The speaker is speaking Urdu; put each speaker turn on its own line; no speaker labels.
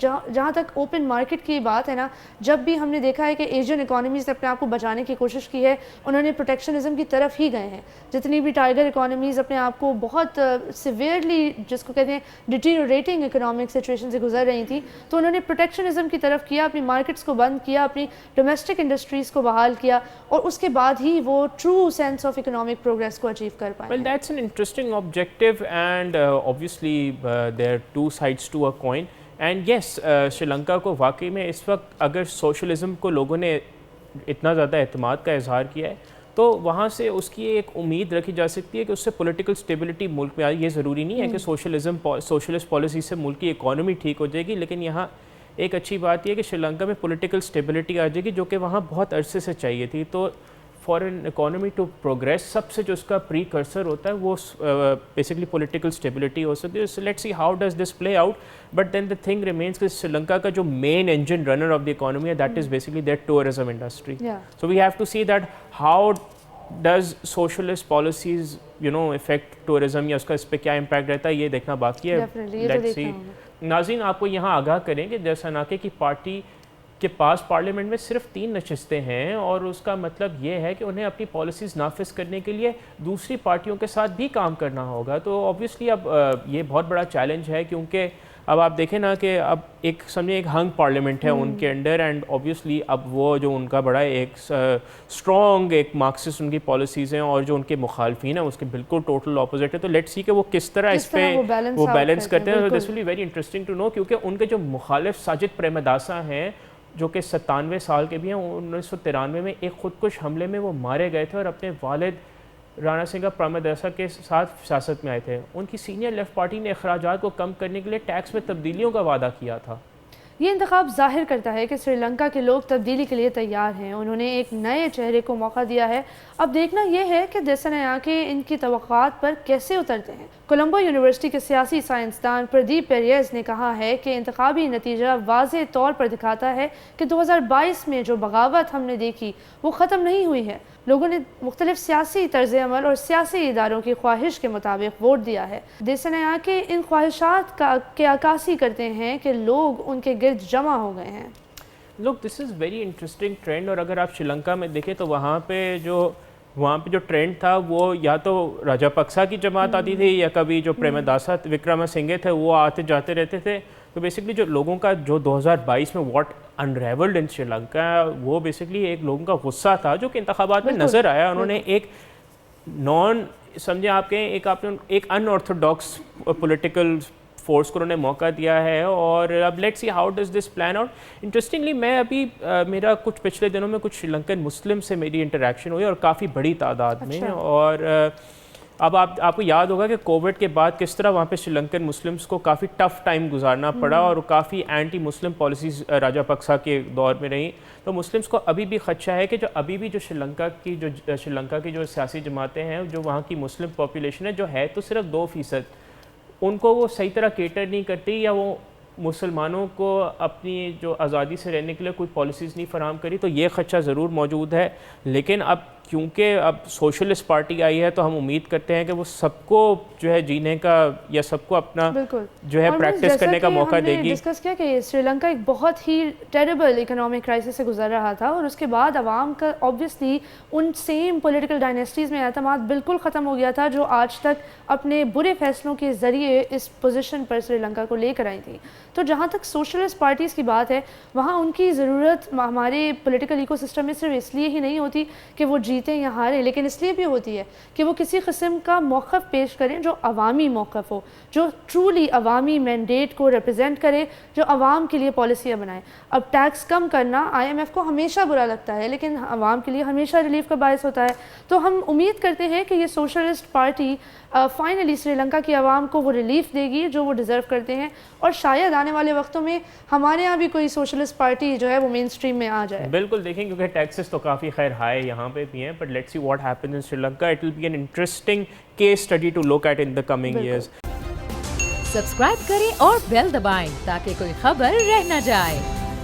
جہاں تک اوپن مارکیٹ کی بات ہے نا، جب بھی ہم نے دیکھا ہے کہ ایشین اکانومیز نے اپنے آپ کو بچانے کی کوشش کی ہے، انہوں نے پروٹیکشنزم کی طرف ہی گئے ہیں. جتنی بھی ٹائیگر اکانومیز اپنے آپ کو بہت سیویئرلی جس کو کہتے ہیں ڈیٹیریوریٹنگ اکنامک سچویشن سے گزر رہی تھیں، تو انہوں نے پروٹیکشنزم کی طرف کیا، اپنی مارکیٹس کو بند کیا، اپنی ڈومیسٹک انڈسٹریز کو بحال کیا، اور اس کے بعد ہی وہ true sense of economic progress کو اچیو کر پائے.
Well, that's an interesting objective, and obviously there are two sides to a coin. And yes, Sri Lanka کو واقعی میں اس وقت اگر سوشلزم کو لوگوں نے اتنا زیادہ اعتماد کا اظہار کیا ہے تو وہاں سے اس کی ایک امید رکھی جا سکتی ہے کہ اس سے پولیٹیکل اسٹیبلٹی ملک میں آئی. یہ ضروری نہیں ہے کہ سوشلسٹ پالیسی سے ملک کی اکانومی ٹھیک ہو جائے گی، لیکن یہاں ایک اچھی بات یہ ہے کہ سری لنکا میں پولیٹیکل اسٹیبلٹی آ جائے گی جو کہ وہاں بہت عرصے سے چاہیے تھی. تو for an economy to progress سب سے جو اس کا پری کرسر ہوتا ہے وہ بیسکلی پولیٹیکل اسٹیبلٹی ہو سکتی ہے. Let's see how does this play out. But then the thing remains کہ سری لنکا کا جو main engine runner of the economy ہے that is basically that tourism industry. So we have to see that how does socialist policies affect tourism, یا اس کا اس پہ کیا امپیکٹ رہتا ہے، یہ دیکھنا باقی ہے. لیٹس سی. ناظرین آپ کو یہاں آگاہ کریں کہ جیساناکے کی پارٹی کے پاس پارلیمنٹ میں صرف 3 نشستیں ہیں، اور اس کا مطلب یہ ہے کہ انہیں اپنی پالیسیز نافذ کرنے کے لیے دوسری پارٹیوں کے ساتھ بھی کام کرنا ہوگا. تو آبویسلی اب یہ بہت بڑا چیلنج ہے، کیونکہ اب آپ دیکھیں نا کہ اب ایک سمجھیں ایک ہنگ پارلیمنٹ ہے ان کے انڈر، اینڈ آبویسلی اب وہ جو ان کا بڑا ایک اسٹرانگ ایک مارکسسٹ ان کی پالیسیز ہیں، اور جو ان کے مخالفین ہیں اس کے بالکل ٹوٹل اپوزٹ ہے. تو لیٹس سی کہ وہ کس طرح اس پہ وہ بیلنس کرتے ہیں. This will be very interesting to know, کیونکہ ان کے جو مخالف ساجد پریمداسا ہیں جو کہ 97 سال کے بھی ہیں، 1993 میں ایک خودکش حملے میں وہ مارے گئے تھے اور اپنے والد رانا سنگھا پریمداسا کے ساتھ سیاست میں آئے تھے. ان کی سینئر لیفٹ پارٹی نے اخراجات کو کم کرنے کے لیے ٹیکس میں تبدیلیوں کا وعدہ کیا تھا.
یہ انتخاب ظاہر کرتا ہے کہ سری لنکا کے لوگ تبدیلی کے لیے تیار ہیں. انہوں نے ایک نئے چہرے کو موقع دیا ہے. اب دیکھنا یہ ہے کہ دیساناکے ان کی توقعات پر کیسے اترتے ہیں. کولمبو یونیورسٹی کے سیاسی سائنسدان پردیپ پیریز نے کہا ہے کہ انتخابی نتیجہ واضح طور پر دکھاتا ہے کہ 2022 میں جو بغاوت ہم نے دیکھی وہ ختم نہیں ہوئی ہے. لوگوں نے مختلف سیاسی طرز عمل اور سیاسی اداروں کی خواہش کے مطابق ووٹ دیا ہے. دیساناکے ان خواہشات کی عکاسی کرتے ہیں کہ لوگ ان کے گرد جمع ہو گئے ہیں.
لوک دس از ویری انٹرسٹنگ ٹرینڈ. اور اگر آپ سری لنکا میں دیکھیں تو وہاں پہ جو ٹرینڈ تھا وہ یا تو راجا پکسا کی جماعت آتی تھی، یا کبھی جو پریمداسا وکرما سنگھے تھے وہ آتے جاتے رہتے تھے. تو بیسکلی جو لوگوں کا جو 2022 میں واٹ انریولڈ ان سری لنکا، وہ بیسکلی ایک لوگوں کا غصہ تھا جو کہ انتخابات میں نظر آیا. انہوں نے ایک سمجھے آپ کے ایک ان آرتھوڈاکس پولیٹیکل فورس کو انہوں نے موقع دیا ہے. اور اب let's see how does this plan out. Interestingly میں ابھی میرا کچھ پچھلے دنوں میں کچھ سری لنکن مسلم سے میری انٹریکشن ہوئی، اور کافی بڑی تعداد میں. اور اب آپ کو یاد ہوگا کہ کووڈ کے بعد کس طرح وہاں پہ سری لنکن مسلمس کو کافی ٹف ٹائم گزارنا پڑا، اور کافی اینٹی مسلم پالیسیز راجا پکسا کے دور میں رہیں. تو مسلمس کو ابھی بھی خدشہ ہے کہ جو ابھی بھی جو سری لنکا کی جو سیاسی جماعتیں ہیں، جو وہاں کی مسلم پاپولیشن ہے جو ہے تو صرف 2%، ان کو وہ صحیح طرح کیٹر نہیں کرتی، یا وہ مسلمانوں کو اپنی جو آزادی سے رہنے کے لیے کوئی پالیسیز نہیں فراہم کری. تو یہ خدشہ ضرور موجود ہے. لیکن اب کیونکہ اب سوشلسٹ پارٹی آئی ہے تو ہم امید کرتے ہیں کہ وہ سب کو جو ہے جینے کا، یا سب کو اپنا جو ہے پریکٹس کرنے کا موقع دے گی.
ڈسکس کیا کہ سری لنکا ایک بہت ہی ٹیریبل اکنامک کرائسس سے گزر رہا تھا، اور اس کے بعد عوام کا obviously in same political dynasties میں اعتماد بالکل ختم ہو گیا تھا جو آج تک اپنے برے فیصلوں کے ذریعے اس پوزیشن پر سری لنکا کو لے کر آئی تھی. تو جہاں تک سوشلسٹ پارٹیز کی بات ہے، وہاں ان کی ضرورت ہمارے پولیٹیکل ایکو سسٹم میں صرف اس لیے ہی نہیں ہوتی کہ وہ جیتیں یا ہاریں، لیکن اس لیے بھی ہوتی ہے کہ وہ کسی قسم کا موقف پیش کریں جو عوامی موقف ہو، جو ٹرولی عوامی مینڈیٹ کو ریپرزینٹ کرے، جو عوام کے لیے پالیسیاں بنائیں. اب ٹیکس کم کرنا IMF کو ہمیشہ برا لگتا ہے، لیکن عوام کے لیے ہمیشہ ریلیف کا باعث ہوتا ہے. تو ہم امید کرتے ہیں کہ یہ socialist party finally Sri Lanka کی عوام کو وہ ریلیف دے گی جو وہ ڈیزرو کرتے ہیں، اور شاید آنے والے وقتوں میں ہمارے یہاں بھی کوئی سوشلسٹ پارٹی جو ہے وہ مین سٹریم میں آ جائے.
بالکل دیکھیں، کیونکہ ٹیکسز تو کافی خیر ہائی یہاں پہ بھی ہیں، but let's see what happens in Sri Lanka. It will be an interesting case study to look at in the coming years.
Subscribe کریں اور بیل دبائیں تاکہ کوئی خبر رہ نہ جائے.